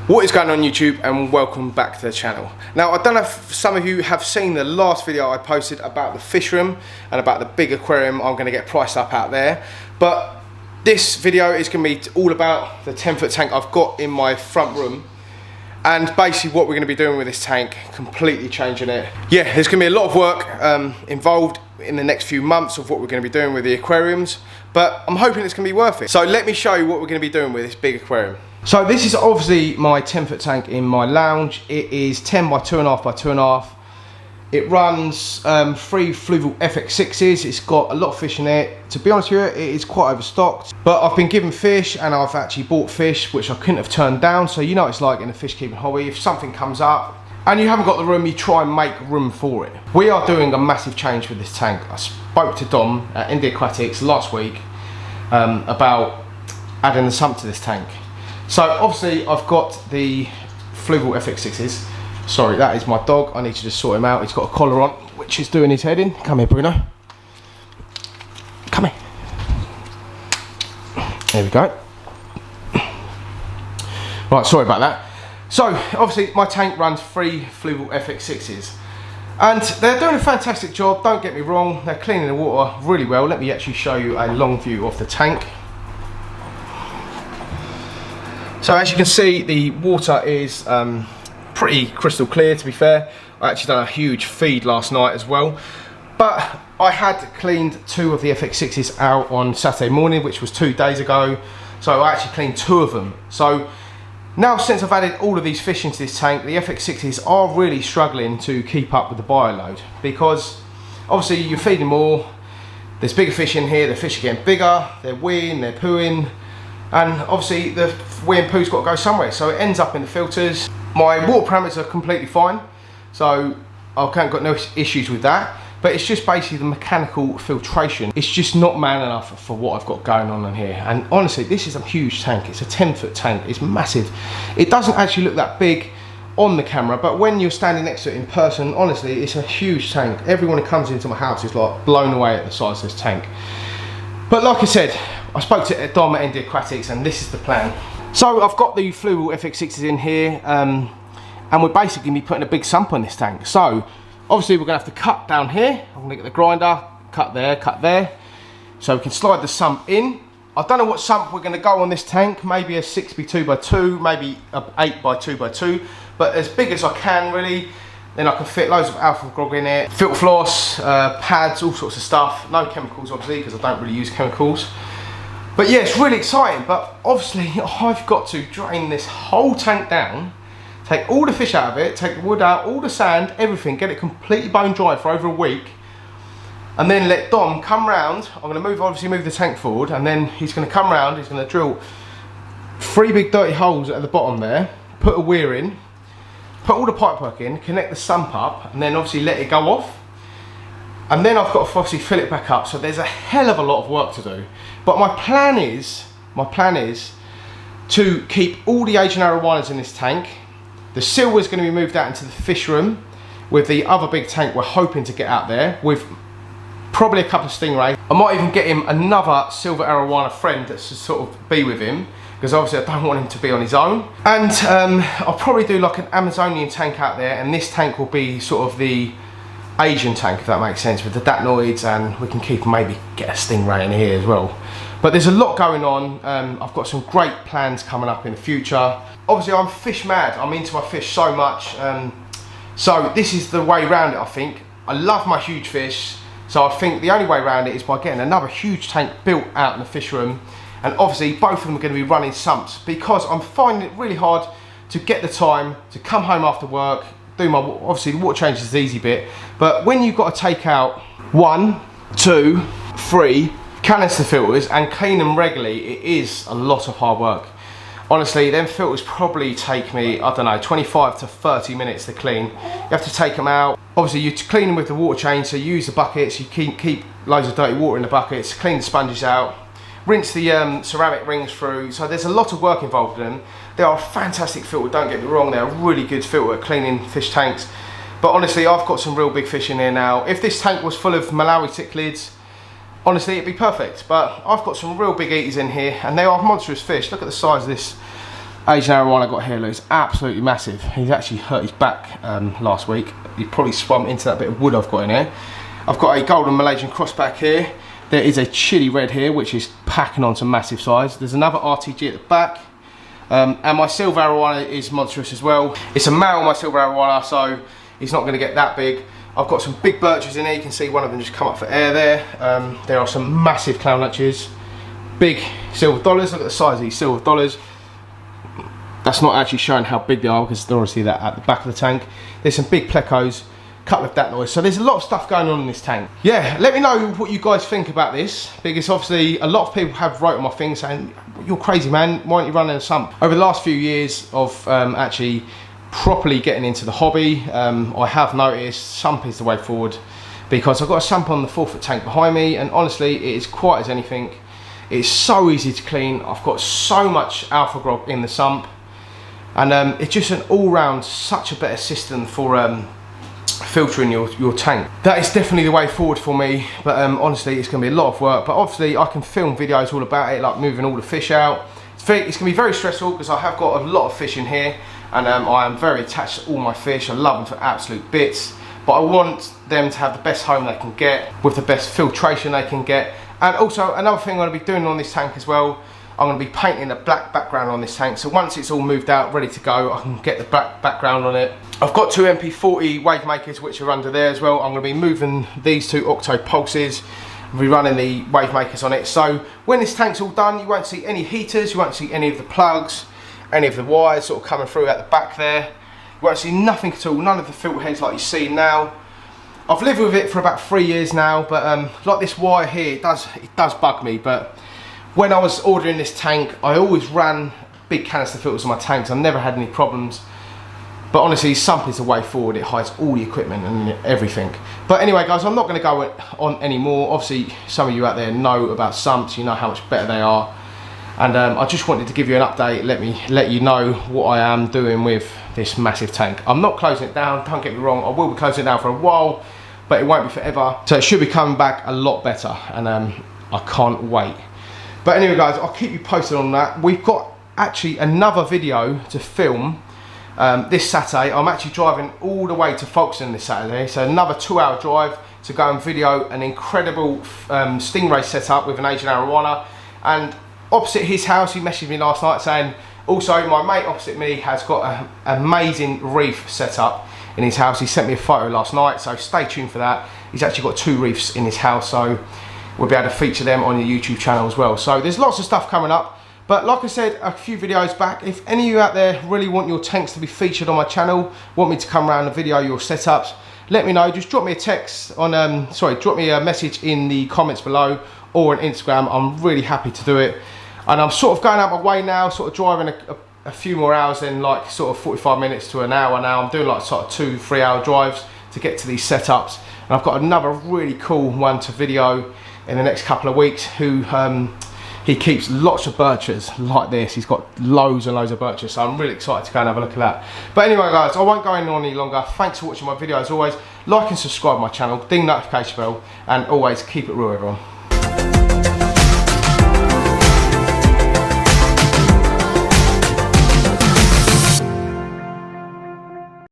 What is going on YouTube, and welcome back to the channel. Now, I don't know if some of you have seen the last video I posted about the fish room and about the big aquarium I'm going to get priced up out there, but this video is going to be all about the 10-foot tank I've got in my front room, and basically what we're going to be doing with this tank, completely changing it. Yeah, there's going to be a lot of work involved in the next few months of what we're going to be doing with the aquariums, but I'm hoping it's going to be worth it. So let me show you what we're going to be doing with this big aquarium. So this is obviously my 10-foot tank in my lounge. It is 10 by 2.5 by 2.5. It runs 3 Fluval FX6s. It's got a lot of fish in it. To be honest with you, it is quite overstocked. But I've been given fish, and I've actually bought fish which I couldn't have turned down. So you know what it's like in a fish keeping hobby. If something comes up and you haven't got the room, you try and make room for it. We are doing a massive change with this tank. I spoke to Dom at India Aquatics last week about adding the sump to this tank. So obviously I've got the Fluval FX6s. Sorry, that is my dog. I need to just sort him out. He's got a collar on, which is doing his head in. Come here, Bruno. Come here. There we go. Right, sorry about that. So obviously my tank runs 3 Fluval FX6s. And they're doing a fantastic job, don't get me wrong. They're cleaning the water really well. Let me actually show you a long view of the tank. So as you can see, the water is pretty crystal clear, to be fair. I actually done a huge feed last night as well. But I had cleaned 2 of the FX6s out on Saturday morning, which was 2 days ago. So I actually cleaned 2 of them. So now, since I've added all of these fish into this tank, the FX6s are really struggling to keep up with the bioload, because obviously you're feeding more, there's bigger fish in here, the fish are getting bigger, they're weeing, they're pooing, and obviously the wee and poo's got to go somewhere, so it ends up in the filters. My water parameters are completely fine, so I've got no issues with that, but it's just basically the mechanical filtration. It's just not man enough for what I've got going on in here. And honestly, this is a huge tank. It's a 10-foot tank. It's massive. It doesn't actually look that big on the camera, but when you're standing next to it in person, honestly, it's a huge tank. Everyone who comes into my house is like blown away at the size of this tank. But like I said, I spoke to Dom at India Aquatics, and this is the plan. So I've got the Fluval FX6s in here, and we're basically going to be putting a big sump on this tank. So obviously we're going to have to cut down here. I'm going to get the grinder, cut there, so we can slide the sump in. I don't know what sump we're going to go on this tank, maybe a 6x2x2, maybe a 8x2x2, but as big as I can really. Then I can fit loads of alpha grog in it, filter floss, pads, all sorts of stuff. No chemicals obviously, because I don't really use chemicals. But yeah, it's really exciting, but obviously I've got to drain this whole tank down, take all the fish out of it, take the wood out, all the sand, everything, get it completely bone dry for over a week, and then let Dom come round. I'm going to obviously move the tank forward, and then he's going to come round, he's going to drill 3 big dirty holes at the bottom there, put a weir in, put all the pipework in, connect the sump up, and then obviously let it go off. And then I've got to obviously fill it back up, so there's a hell of a lot of work to do. But my plan is to keep all the Asian arowanas in this tank. The silver is going to be moved out into the fish room, with the other big tank we're hoping to get out there, with probably a couple of stingrays. I might even get him another silver arowana friend that's to sort of be with him, because obviously I don't want him to be on his own. And I'll probably do like an Amazonian tank out there, and this tank will be sort of the Asian tank, if that makes sense, with the dapnoids, and we can maybe get a stingray in here as well. But there's a lot going on. I've got some great plans coming up in the future. Obviously I'm fish mad, I'm into my fish so much, so this is the way around it, I think. I love my huge fish, so I think the only way around it is by getting another huge tank built out in the fish room, and obviously both of them are going to be running sumps, because I'm finding it really hard to get the time to come home after work, do my, obviously the water change is the easy bit, but when you've got to take out 1, 2, 3 canister filters and clean them regularly, it is a lot of hard work. Honestly, them filters probably take me, I don't know, 25 to 30 minutes to clean. You have to take them out. Obviously you clean them with the water change, so you use the buckets, you keep loads of dirty water in the buckets, clean the sponges out, rinse the ceramic rings through, so there's a lot of work involved in them. They are a fantastic filter, don't get me wrong, they're a really good filter at cleaning fish tanks. But honestly, I've got some real big fish in here now. If this tank was full of Malawi cichlids, honestly it'd be perfect, but I've got some real big eaters in here, and they are monstrous fish. Look at the size of this Asian arowana I got here looks absolutely massive. He's actually hurt his back last week. He probably swum into that bit of wood I've got in here. I've got a golden Malaysian crossback here. There is a chili red here, which is packing on some massive size. There's another RTG at the back. And my silver arowana is monstrous as well. It's a male, my silver arowana, so he's not going to get that big. I've got some big birches in here. You can see one of them just come up for air there. There are some massive clown lunches. Big silver dollars. Look at the size of these silver dollars. That's not actually showing how big they are because they're obviously that at the back of the tank. There's some big plecos, couple of dat noise. So there's a lot of stuff going on in this tank. Yeah, let me know what you guys think about this, because obviously a lot of people have wrote on my thing saying, you're crazy man, why aren't you running a sump? Over the last few years of actually properly getting into the hobby, I have noticed sump is the way forward, because I've got a sump on the 4-foot tank behind me, and honestly it is quiet as anything. It's so easy to clean. I've got so much alpha grog in the sump, and it's just an all-round such a better system for filtering your tank. That is definitely the way forward for me, but honestly it's going to be a lot of work, but obviously I can film videos all about it, like moving all the fish out. It's going to be very stressful because I have got a lot of fish in here, and I am very attached to all my fish. I love them for absolute bits, but I want them to have the best home they can get with the best filtration they can get. And also another thing I'm going to be doing on this tank as well, I'm going to be painting a black background on this tank, so once it's all moved out, ready to go, I can get the black background on it. I've got two MP40 wave makers which are under there as well. I'm going to be moving these two octo pulses, I'll be running the wave makers on it. So when this tank's all done, you won't see any heaters, you won't see any of the plugs, any of the wires sort of coming through at the back there. You won't see nothing at all, none of the filter heads like you see now. I've lived with it for about 3 years now, but like this wire here, it does bug me. But when I was ordering this tank, I always ran big canister filters on my tanks. I've never had any problems. But honestly, sump is the way forward. It hides all the equipment and everything. But anyway, guys, I'm not going to go on anymore. Obviously, some of you out there know about sumps. You know how much better they are. And I just wanted to give you an update. Let you know what I am doing with this massive tank. I'm not closing it down. Don't get me wrong. I will be closing it down for a while, but it won't be forever. So it should be coming back a lot better, and I can't wait. But anyway, guys, I'll keep you posted on that. We've got actually another video to film this Saturday. I'm actually driving all the way to Folkestone this Saturday, so another 2-hour drive to go and video an incredible stingray setup with an Asian arowana. And opposite his house, he messaged me last night saying, also my mate opposite me has got an amazing reef set up in his house. He sent me a photo last night, so stay tuned for that. He's actually got 2 reefs in his house, so we'll be able to feature them on your YouTube channel as well. So there's lots of stuff coming up. But like I said a few videos back, if any of you out there really want your tanks to be featured on my channel, want me to come around and video your setups, let me know. Just drop me a text on, drop me a message in the comments below or on Instagram. I'm really happy to do it. And I'm sort of going out my way now, sort of driving a few more hours than like sort of 45 minutes to an hour now. I'm doing like sort of 2-3 hour drives to get to these setups. And I've got another really cool one to video in the next couple of weeks, who he keeps lots of birches like this. He's got loads and loads of birches, so I'm really excited to go and have a look at that. But anyway, guys, I won't go on any longer. Thanks for watching my video. As always, like and subscribe to my channel, ding the notification bell, and always keep it real, everyone.